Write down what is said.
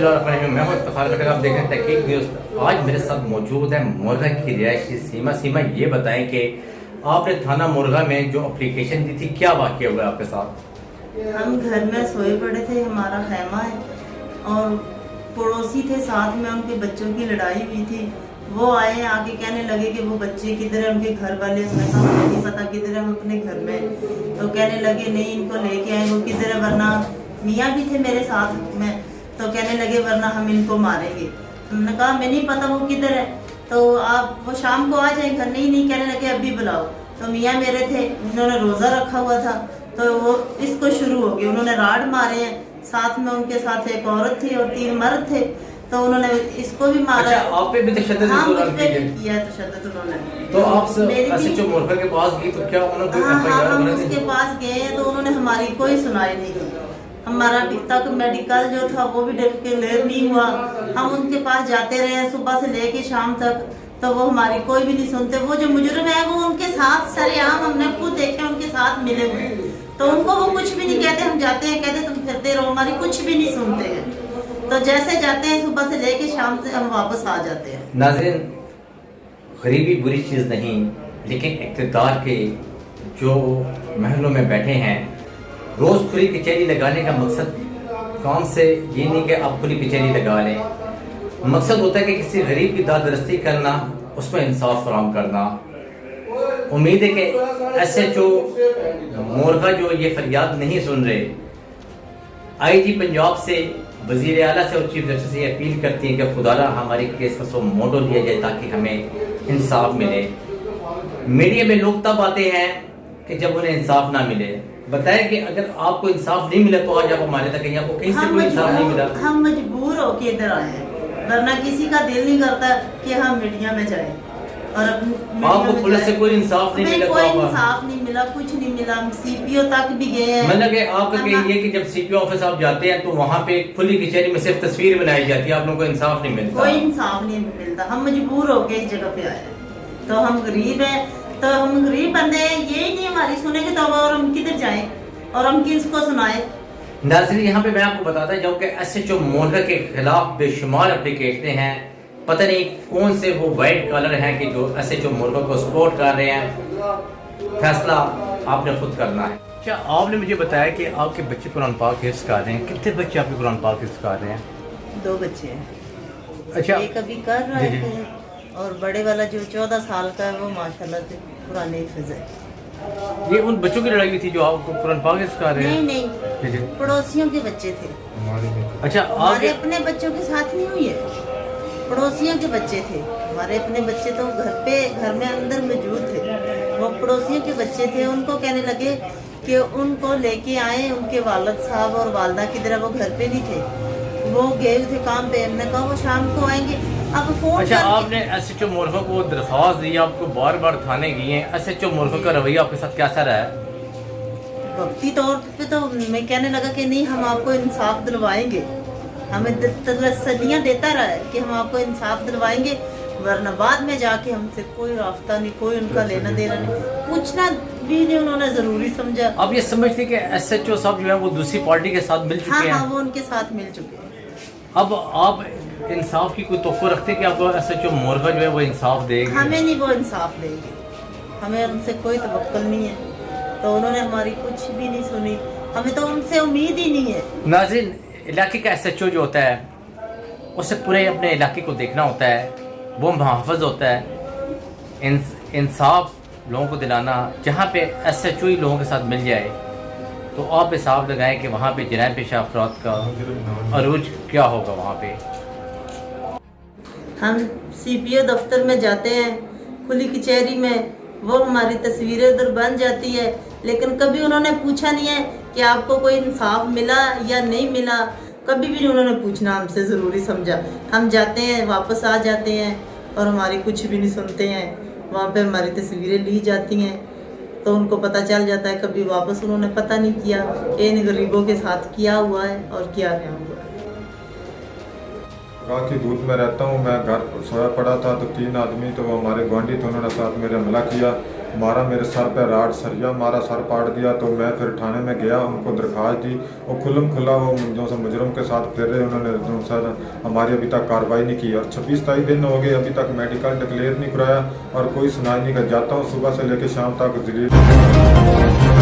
बिस्मिल्लाहिर्रहमानिर्रहीम। मैं हूं इफ्तिखार खट्टर, आप देख रहे हैं तहकीक न्यूज़। आज मेरे साथ मौजूद है मुर्गा की रिहायशी सीमा। सीमा, ये बताएं कि आपने थाना मुर्गा में जो एप्लीकेशन दी थी, क्या वाक़या हुआ आपके साथ? हम घर में सोए पड़े थे, हमारा खैमा है और पड़ोसी थे साथ में, उनके बच्चों की लड़ाई हुई थी। वो आए, आके कहने लगे कि वो बच्चे किधर है, उनके घर वाले। हमने कहा मुझे नहीं पता किधर है, हम अपने घर में। तो कहने लगे नहीं, इनको लेके आए, वो किधर है, वरना मियाँ भी थे मेरे साथ में। तो कहने लगे वरना हम इनको मारेंगे। हमने कहा मैं नहीं पता वो किधर है, तो आप वो शाम को आ जाए घर। नहीं कहने लगे अभी बुलाओ। तो मियाँ मेरे थे, उन्होंने रोज़ा रखा हुआ था, तो वो इसको शुरू हो गए, उन्होंने राड मारे हैं। साथ में उनके साथ एक औरत थी और 3 मर्द थे, तो उन्होंने इसको भी मारा। अच्छा, आप पे भी तशद्दुद किया तशद्दुद उन्होंने। तो आप एसएचओ मुर्गा के पास गई तो क्या उन्होंने? हाँ, हम उसके पास गए तो उन्होंने हमारी कोई सुनाई नहीं की। हमारा अभी तक मेडिकल जो था वो भी क्लियर नहीं हुआ। हम उनके पास जाते रहे सुबह से लेके शाम तक, तो वो हमारी कोई भी नहीं सुनते। वो जो मुजरिम है वो उनके साथ सरेआम हमने खुद देखे, उनके साथ मिले हुए, तो उनको वो कुछ भी नहीं कहते। हम जाते हैं, कहते तुम फिरते रहो, हमारी कुछ भी नहीं सुनते हैं। तो जैसे जाते हैं सुबह से लेके शाम से हम वापस आ जाते हैं। नाज़रीन, गरीबी बुरी चीज़ नहीं, लेकिन इक़्तिदार के जो महलों में बैठे हैं, रोज़ खुली कचहरी लगाने का मकसद काम से ये नहीं कि आप खुली कचहरी लगा लें। मकसद होता है कि किसी गरीब की दादरस्ती करना, उसमें इंसाफ फराहम करना। उम्मीद है कि एसएचओ मुर्गा जो ये फरियाद नहीं सुन रहे, आईजी पंजाब से, वज़ीर आला से और चीफ जस्टिस से अपील करती हैं कि खुदारा हमारे केस का सो मोटो लिया जाए ताकि हमें इंसाफ मिले। मीडिया में लोग तब आते हैं कि जब उन्हें इंसाफ ना मिले। बताएं कि अगर आपको इंसाफ नहीं मिला तो आज आप हमारे तक कहीं, आपको कहीं से कोई इंसाफ नहीं मिला। हम मजबूर होके इधर आए हैं, वरना किसी का दिल नहीं करता कि हम मीडिया में जाएं। और आपको पुलिस से कोई इंसाफ नहीं मिला? कोई इंसाफ नहीं मिला, कुछ नहीं मिला। हम सीपीओ तक भी गए हैं। मतलब कि आपका कहीं ये कि जब सीपीओ ऑफिस आप जाते हैं तो वहाँ पे खुली कचहरी में सिर्फ तस्वीर बनाई जाती है, आप लोगों को इंसाफ नहीं मिलता? कोई इंसाफ नहीं मिलता। हम मजबूर होके इस जगह पे आए, तो हम गरीब हैं, तो हम गरीब बंदे हैं, ये नहीं हमारी सुनेंगे तो और हम किधर जाएं और हम किसको सुनाएं? नाज़रीन, यहाँ पे मैं आपको बताता जाऊँ कि एसएचओ मुर्गा के खिलाफ बेशुमार एप्लीकेशनें हैं। पता नहीं कौन से वो वाइट कलर हैं कि जो एसएचओ मुर्गा को सपोर्ट कर रहे हैं। फैसला आपने खुद करना है। अच्छा, आपने मुझे बताया कि आपके बच्चे कुरान पाक हिफ्ज़ कर रहे हैं। कितने बच्चे आपके कुरान पाक हिफ्ज़ कर रहे हैं? 2 बच्चे हैं। अच्छा, एक अभी कर रहा है और बड़े वाला जो 14 साल का है वो माशाल्लाह से कुरान हिफ्ज़ है। ये उन बच्चों की लड़ाई थी जो आपको कुरान पाक हिफ्ज़ कर रहे हैं? नहीं, पड़ोसियों के बच्चे थे। अच्छा, हमारे अपने बच्चों के साथ नहीं हुई है, पड़ोसियों के बच्चे थे। हमारे अपने बच्चे तो घर में अंदर मौजूद थे, वो पड़ोसियों के बच्चे थे। उनको कहने लगे कि उनको लेके आए, उनके वालिद साहब और वालदा की तरह। वो घर पे नहीं थे, वो गए थे काम पे। हमने कहा वो शाम को आएंगे। अब फोन अच्छा, आपने एसएचओ मुर्गा को दरख्वास्त दी, आपको बार बार थाने गई हैं, एसएचओ मुर्गा का रवैया आपके साथ कैसा रहा है? वक्ती तौर पे तो मैं कहने लगा कि नहीं, हम आपको इंसाफ दिलवाएंगे। हमें तसल्लियाँ देता रहा है कि हम आपको इंसाफ दिलवाएंगे, वरना बाद में जाके हमसे कोई रास्ता नहीं, कोई उनका लेना देना नहीं, पूछना भी नहीं उन्होंने जरूरी समझा। अब ये समझते कि एसएचओ साहब जो है वो दूसरी पार्टी के साथ मिल चुके हैं? हाँ, वो उनके साथ मिल चुके हैं। अब आप इंसाफ की कोई तोफ़ा रखते हैं कि आपको एसएचओ मुर्गा जो है वो इंसाफ देगी? हमें नहीं वो इंसाफ देगी, हमें उनसे कोई तवक्कुल नहीं है। तो उन्होंने हमारी कुछ भी नहीं सुनी, हमें तो उनसे उम्मीद ही नहीं है। नाज़रीन, इलाके का एसएचओ जो होता है उसे पूरे अपने इलाके को देखना होता है, वो मुहाफ़िज़ होता है। इंसाफ लोगों को दिलाना, जहाँ पे एसएचओ ही लोगों के साथ मिल जाए तो आप हिसाब लगाएं कि वहाँ पे जनाह पेशा अफराद का अरूज क्या होगा। वहाँ पे हम सीपीओ दफ्तर में जाते हैं, खुली कचहरी में, वो हमारी तस्वीरें उधर बन जाती है, लेकिन कभी उन्होंने पूछा नहीं है कि आपको कोई इंसाफ मिला या नहीं मिला। कभी भी उन्होंने पूछना हमसे ज़रूरी समझा। हम जाते हैं, वापस आ जाते हैं और हमारी कुछ भी नहीं सुनते हैं। वहाँ पे हमारी तस्वीरें ली जाती हैं तो उनको पता चल जाता है, कभी वापस उन्होंने पता नहीं किया। इन गरीबों के साथ क्या हुआ है और क्या नहीं हुआ है। रात की धूप में रहता हूँ, मैं घर सोया पड़ा था तो 3 आदमी, तो वो हमारे गुआंढी थे, उन्होंने साथ मेरे हमला किया। मारा, मेरे सर पे राड सरिया मारा, सर पाट दिया। तो मैं फिर थाने में गया, उनको दरख्वास्त दी, और खुल्लम खुल्ला वो जो सा मुजरम के साथ फिर रहे, उन्होंने जो सर हमारी अभी तक कार्रवाई नहीं की। और 26-27 दिन हो गए, अभी तक मेडिकल डिक्लेयर नहीं कराया और कोई सुनाई नहीं कर। जाता हूँ सुबह से लेकर शाम तक जिले